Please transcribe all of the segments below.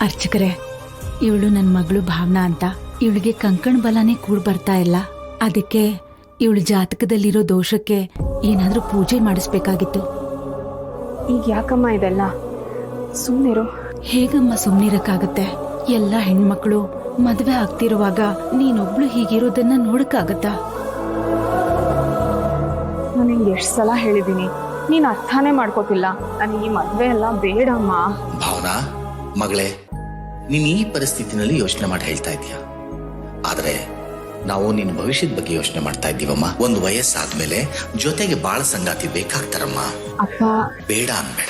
ಅರ್ಚಕರೇ, ಇವಳು ನನ್ನ ಮಗಳು ಭಾವನಾ ಅಂತ. ಇವಳಿಗೆ ಕಂಕಣ ಬಲನೇ ಕೂಡ್ ಬರ್ತಾ ಇಲ್ಲ. ಅದಕ್ಕೆ ಇವಳು ಜಾತಕದಲ್ಲಿರೋ ದೋಷಕ್ಕೆ ಏನಾದ್ರೂ ಪೂಜೆ ಮಾಡಿಸ್ಬೇಕಾಗಿತ್ತು. ಈಗ ಯಾಕಮ್ಮ ಇದೆಲ್ಲ? ಸುಮ್ಮನಿರು. ಹೇಗಮ್ಮ ಸುಮ್ನಿರಕ್ಕಾಗತ್ತೆ? ಎಲ್ಲ ಹೆಣ್ಮಕ್ಳು ಮದ್ವೆ ಆಗ್ತಿರುವಾಗ ನೀನೊಬ್ಳು ಹೀಗಿರೋದನ್ನ ನೋಡಕ್ಕಾಗತ್ತಾ? ನಾನು ನಿಂಗೆ ಎಷ್ಟು ಸಲ ಹೇಳಿದ್ದೀನಿ, ನೀನು ಅರ್ಥನೇ ಮಾಡ್ಕೋತಿಲ್ಲ. ನನಗೆ ಈ ಮದ್ವೆ ಎಲ್ಲ ಬೇಡಮ್ಮ. ಭಾವನಾ ಮಗಳೇ, ನೀನ್ ಈ ಪರಿಸ್ಥಿತಿನಲ್ಲಿ ಯೋಚನೆ ಮಾಡಿ ಹೇಳ್ತಾ ಇದೀಯ. ಆದ್ರೆ ನಾವು ನಿನ್ನ ಭವಿಷ್ಯದ ಬಗ್ಗೆ ಯೋಚನೆ ಮಾಡ್ತಾ ಇದ್ದೀವಮ್ಮ. ಒಂದು ವಯಸ್ಸಾದ್ಮೇಲೆ ಜೊತೆಗೆ ಬಾಳ ಸಂಗಾತಿ ಬೇಕಾಗ್ತಾರಮ್ಮ. ಅಪ್ಪ ಬೇಡ ಅನ್ಬೇಡ.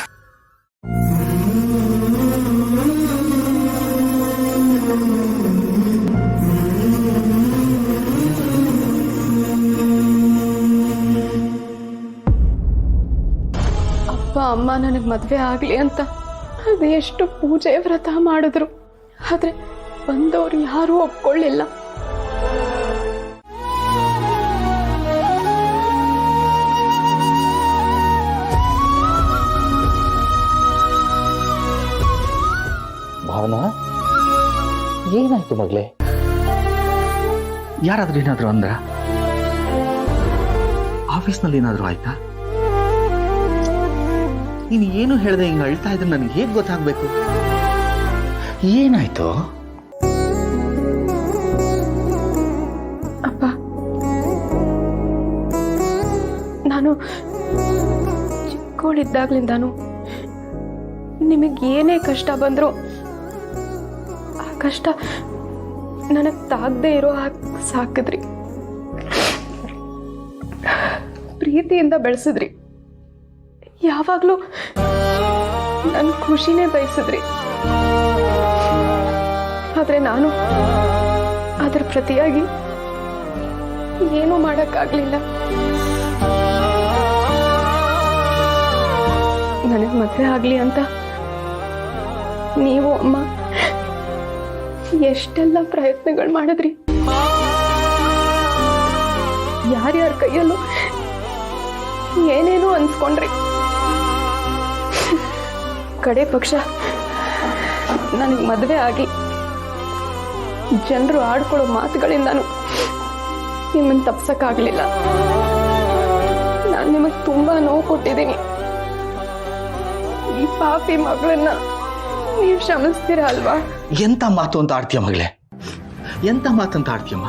ಅಪ್ಪ ಅಮ್ಮ ನನಗೆ ಮದ್ವೆ ಆಗ್ಲಿ ಅಂತ ಅದೆಷ್ಟು ಪೂಜೆ ವ್ರತ ಮಾಡಿದ್ರು, ಆದ್ರೆ ಬಂದವ್ರು ಯಾರೂ ಒಪ್ಕೊಳ್ಳಿಲ್ಲ. ಭಾವನಾ, ಏನಾಯ್ತು ಮಗಳೇ? ಯಾರಾದ್ರೂ ಏನಾದ್ರು ಅಂದ್ರ? ಆಫೀಸ್ನಲ್ಲಿ ಏನಾದ್ರು ಆಯ್ತಾ? ನೀನು ಏನು ಹೇಳ್ದೆ ಹಿಂಗ ಅಳ್ತಾ ಇದ್ರೆ ನನಗೆ ಹೇಗ್ ಗೊತ್ತಾಗ್ಬೇಕು? ಏನಾಯ್ತು? ಅಪ್ಪ, ನಾನು ಚಿಕ್ಕವಳಿದ್ದಾಗ್ಲಿಂದಾನು ನಿಮಗೆ ಏನೇ ಕಷ್ಟ ಬಂದ್ರು ಆ ಕಷ್ಟ ನನಗ್ ತಾಗದೆ ಇರೋ ಹಾಗೆ ಸಾಕಿದ್ರಿ, ಪ್ರೀತಿಯಿಂದ ಬೆಳೆಸಿದ್ರಿ, ಯಾವಾಗ್ಲೂ ನನ್ನ ಖುಷಿನೇ ಬಯಸಿದ್ರಿ. ಆದ್ರೆ ನಾನು ಅದರ ಪ್ರತಿಯಾಗಿ ಏನೂ ಮಾಡಕ್ಕಾಗ್ಲಿಲ್ಲ. ನನಗೆ ಮದುವೆ ಆಗ್ಲಿ ಅಂತ ನೀವು ಅಮ್ಮ ಎಷ್ಟೆಲ್ಲ ಪ್ರಯತ್ನಗಳು ಮಾಡಿದ್ರಿ. ಯಾರ್ಯಾರ ಕೈಯಲ್ಲೂ ಏನೇನೋ ಅನ್ಸ್ಕೊಂಡ್ರಿ. ಕಡೆ ಪಕ್ಷ ನನಗೆ ಮದುವೆ ಆಗಿ ಜನರು ಆಡ್ಕೊಳ್ಳೋ ಮಾತುಗಳಿಂದಾನು ನಿಮ್ಮನ್ನು ತಪ್ಸಕ್ಕಾಗ್ಲಿಲ್ಲ. ನಾನು ನಿಮಗೆ ತುಂಬಾ ನೋವು ಕೊಟ್ಟಿದ್ದೀನಿ. ಈ ಪಾಪಿ ಮಗಳನ್ನ ನೀವು ಕ್ಷಮಿಸ್ತೀರಾ ಅಲ್ವಾ? ಎಂತ ಮಾತು ಅಂತ ಆಡ್ತೀಯ ಮಗಳೇ? ಎಂತ ಮಾತಂತ ಆಡ್ತೀಯಮ್ಮ?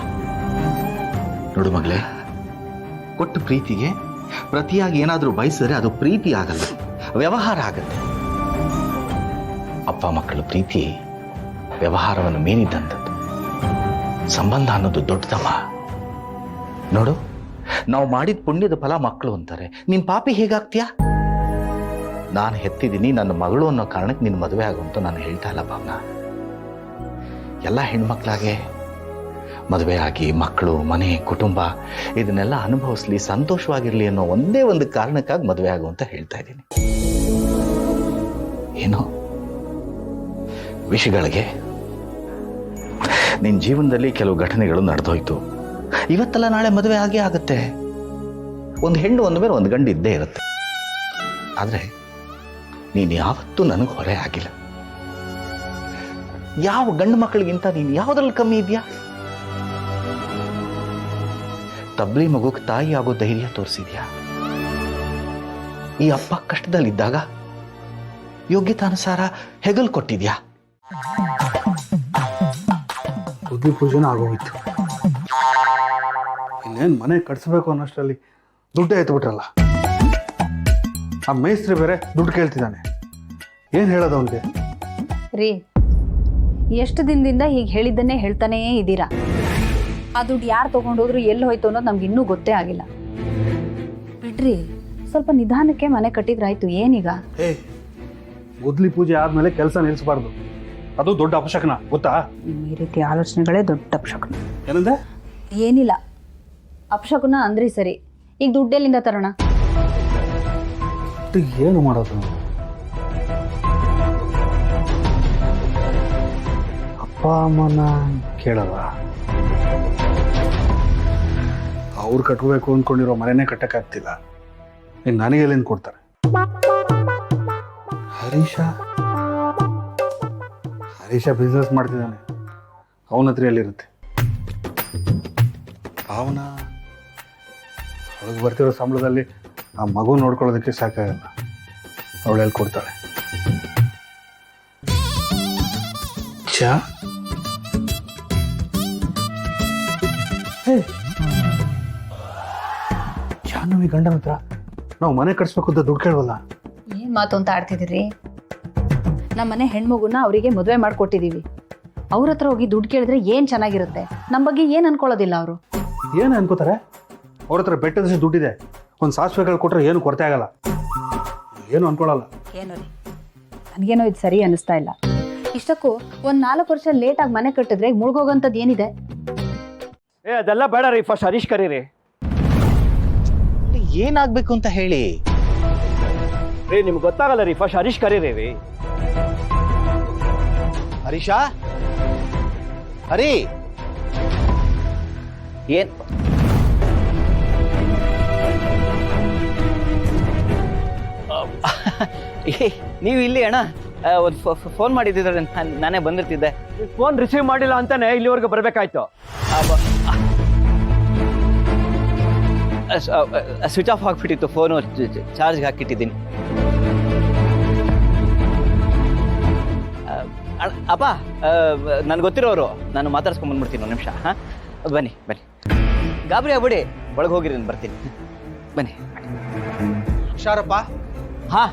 ನೋಡು ಮಗಳೇ, ಕೊಟ್ಟು ಪ್ರೀತಿಗೆ ಪ್ರತಿಯಾಗಿ ಏನಾದ್ರೂ ಬಯಸಿದ್ರೆ ಅದು ಪ್ರೀತಿ ಆಗಲ್ಲ, ವ್ಯವಹಾರ ಆಗತ್ತೆ. ಅಪ್ಪ ಮಕ್ಕಳ ಪ್ರೀತಿ ವ್ಯವಹಾರವನ್ನು ಮೀರಿದಂಥದ್ದು. ಸಂಬಂಧ ಅನ್ನೋದು ದೊಡ್ಡದಮ್ಮ. ನೋಡು, ನಾವು ಮಾಡಿದ ಪುಣ್ಯದ ಫಲ ಮಕ್ಕಳು ಅಂತಾರೆ. ನೀನ್ ಪಾಪಿ ಹೇಗಾಗ್ತೀಯಾ? ನಾನು ಹೆತ್ತಿದ್ದೀನಿ, ನನ್ನ ಮಗಳು ಅನ್ನೋ ಕಾರಣಕ್ಕೆ ನಿನ್ನ ಮದುವೆ ಆಗುವಂತ ನಾನು ಹೇಳ್ತಾ ಇಲ್ಲ ಭಾವನಾ. ಎಲ್ಲ ಹೆಣ್ಮಕ್ಳಾಗೆ ಮದುವೆ ಆಗಿ ಮಕ್ಕಳು, ಮನೆ, ಕುಟುಂಬ ಇದನ್ನೆಲ್ಲ ಅನುಭವಿಸ್ಲಿ, ಸಂತೋಷವಾಗಿರ್ಲಿ ಅನ್ನೋ ಒಂದೇ ಒಂದು ಕಾರಣಕ್ಕಾಗಿ ಮದುವೆ ಆಗುವಂತ ಹೇಳ್ತಾ ಇದ್ದೀನಿ. ಏನೋ ವಿಷಯಗಳಿಗೆ ನಿನ್ನ ಜೀವನದಲ್ಲಿ ಕೆಲವು ಘಟನೆಗಳು ನಡೆದೋಯ್ತು. ಇವತ್ತೆಲ್ಲ ನಾಳೆ ಮದುವೆ ಆಗೇ ಆಗುತ್ತೆ. ಒಂದು ಹೆಣ್ಣು ಒಂದ ಮೇಲೆ ಒಂದು ಗಂಡು ಇದ್ದೇ ಇರುತ್ತೆ. ಆದ್ರೆ ನೀನು ಯಾವತ್ತೂ ನನಗೆ ಹೊರೆ ಆಗಿಲ್ಲ. ಯಾವ ಗಂಡು ಮಕ್ಕಳಿಗಿಂತ ನೀನು ಯಾವುದ್ರಲ್ಲಿ ಕಮ್ಮಿ ಇದೆಯಾ? ತಬ್ಲಿ ಮಗುಗೆ ತಾಯಿ ಆಗೋ ಧೈರ್ಯ ತೋರಿಸಿದ್ಯಾ? ಈ ಅಪ್ಪ ಕಷ್ಟದಲ್ಲಿದ್ದಾಗ ಯೋಗ್ಯತಾನುಸಾರ ಹೆಗಲ್ ಕೊಟ್ಟಿದ್ಯಾ? ಬುದ್ಧಿ ಪೂಜೆನೂ ಆಗೋಗಿತ್ತು. ಇನ್ನೇನು ಮನೆ ಕಟ್ಸ್ಬೇಕು ಅನ್ನೋಷ್ಟರಲ್ಲಿ ದುಡ್ಡೇ ಎತ್ಬಿಟ್ರಲ್ಲ. ಆ ಮೇಸ್ತ್ರಿ ಬೇರೆ ದುಡ್ಡು ಕೇಳ್ತಿದ್ದಾನೆ. ಏನು ಹೇಳೋದು ಅವನಿಗೆ? ರೀ, ಎಷ್ಟು ದಿನದಿಂದ ಹೀಗೆ ಹೇಳಿದ್ದನ್ನೇ ಹೇಳ್ತಾನೇ ಇದ್ದೀರಾ. ಆ ದುಡ್ಡು ಯಾರು ತಗೊಂಡೋದ್ರು ಎಲ್ಲಿ ಹೋಯ್ತು ಅನ್ನೋದು ನಮ್ಗೆ ಇನ್ನೂ ಗೊತ್ತೇ ಆಗಿಲ್ಲ. ಬಿಡ್ರಿ, ಸ್ವಲ್ಪ ನಿಧಾನಕ್ಕೆ ಮನೆ ಕಟ್ಟಿದ್ರಾಯ್ತು. ಏನೀಗ? ಗುದ್ಲಿ ಪೂಜೆ ಆದ್ಮೇಲೆ ಕೆಲಸ ನಿಲ್ಲಿಸಬಾರ್ದು, ಅದು ದೊಡ್ಡ ಅಪಶಕನ, ಗೊತ್ತಾ? ಈ ರೀತಿ ಆಲೋಚನೆಗಳೇ ದೊಡ್ಡ ಅಪಶಕನ. ಏನಂದೆ? ಏನಿಲ್ಲ, ಅಪಶಕನ ಅಂದ್ರಿ ಸರಿ. ಈಗ ದುಡ್ಡೆಲ್ಲಿಂದ ತರೋಣ? ಏನು ಮಾಡೋದು? ಅಪ್ಪ ಅಮ್ಮನ ಕೇಳಲ್ಲ. ಅವ್ರು ಕಟ್ಟಬೇಕು ಅಂದ್ಕೊಂಡಿರೋ ಮನೆನೇ ಕಟ್ಟಕ್ಕಾಗ್ತಿಲ್ಲ. ಇನ್ನು ನನಗೆ ಎಲ್ಲಿಂದ ಕೊಡ್ತಾರೆ? ಹರೀಶ ಬಿಸ್ನೆಸ್ ಮಾಡ್ತಿದ್ದಾನೆ, ಅವನ ಹತ್ರ ಎಲ್ಲಿರುತ್ತೆ? ಅವನ ಅವಳಿಗೆ ಬರ್ತಿರೋ ಸಂಬಳದಲ್ಲಿ ಆ ಮಗು ನೋಡ್ಕೊಳ್ಳೋದಕ್ಕೆ ಸಾಕಾಗಲ್ಲ. ಅವಳು ಎಲ್ಲಿ ಕೊಡ್ತಾಳೆ? ಚಾ ಜಾಹ್ನವಿ ಗಂಡನ ಹತ್ರ ನಾವು ಮನೆ ಕಟ್ಸ್ಬೇಕು ಅಂತ ದುಡ್ಡು ಕೇಳವಲ್ಲ. ಏನ್ ಮಾತು ಅಂತ ಆಡ್ತಿದ್ದೀರಿ? ನಮ್ಮ ಮನೆ ಹೆಣ್ಮಗುನ ಅವರಿಗೆ ಮದುವೆ ಮಾಡ್ಕೊಟ್ಟಿದೀವಿ. ಅವ್ರ ಹತ್ರ ಹೋಗಿ ದುಡ್ಡು ಕೇಳಿದ್ರೆ ಏನ್ ಚೆನ್ನಾಗಿರುತ್ತೆ? ನಮ್ಮ ಬಗ್ಗೆ ಏನ್ ಅನ್ಕೊಳ್ಳೋದಿಲ್ಲ ಅವರು. ಏನು ಅನ್ಕೋತಾರೆ? ಅವ್ರ ಹತ್ರ ಬೆಟ್ಟದಷ್ಟು ದುಡ್ಡಿದೆ, ಒಂದು ಸಾಸಿವೆಗಳು ಕೊಟ್ರೆ ಏನು ಕೊರತೆ ಆಗಲ್ಲ, ಏನು ಅನ್ಕೊಳ್ಳಲ್ಲ. ಏನೋ ರೀ, ನನಗೇನೋ ಇದು ಸರಿ ಅನಿಸ್ತಾ ಇಲ್ಲ. ಇಷ್ಟಕ್ಕೂ ಒಂದ್ 4 ವರ್ಷ ಲೇಟಾಗಿ ಮನೆ ಕಟ್ಟಿದ್ರೆ ಮುಳುಗೋಗಂಥದ್ದು ಏನಿದೆ? ಅದೆಲ್ಲ ಬೇಡ ರೀ, ಫಸ್ಟ್ ಹರೀಶ್ ಕರೀರಿ. ಏನಾಗ್ಬೇಕು ಅಂತ ಹೇಳಿ? ರೀ ನಿಮ್ಗೆ ಗೊತ್ತಾಗಲ್ಲ ರೀ, ಫಸ್ಟ್ ಹರೀಶ್ ಕರೀರಿ ರೀ. ಹರೀಶಾ, ಹರಿ ಏನ್ ನೀವು ಇಲ್ಲಿ ಅಣ್ಣ? ಒಂದು ಫೋನ್ ಮಾಡಿದ್ದಿದ್ರೆ ನಾನೇ ಬಂದಿರ್ತಿದ್ದೆ. ಫೋನ್ ರಿಸೀವ್ ಮಾಡಿಲ್ಲ ಅಂತಾನೆ ಇಲ್ಲಿವರೆಗೂ ಬರ್ಬೇಕಾಯ್ತು. ಸ್ವಿಚ್ ಆಫ್ ಆಗಿಬಿಟ್ಟಿತ್ತು ಫೋನು, ಚಾರ್ಜ್ಗೆ ಹಾಕಿಟ್ಟಿದ್ದೀನಿ. ಅಪ್ಪ ನನ್ಗೆ ಗೊತ್ತಿರೋರು, ನಾನು ಮಾತಾಡ್ಸ್ಕೊಂಡ್ ಬಂದ್ಬಿಡ್ತೀನಿ. 1 ನಿಮಿಷ. ಹಾಂ, ಬನ್ನಿ ಬನ್ನಿ, ಗಾಬರಿ ಆಗ್ಬಿಡಿ, ಒಳಗೆ ಹೋಗಿರಿ, ನಾನು ಬರ್ತೀನಿ. ಬನ್ನಿ. ಹುಷಾರಪ್ಪ. ಹಾಂ.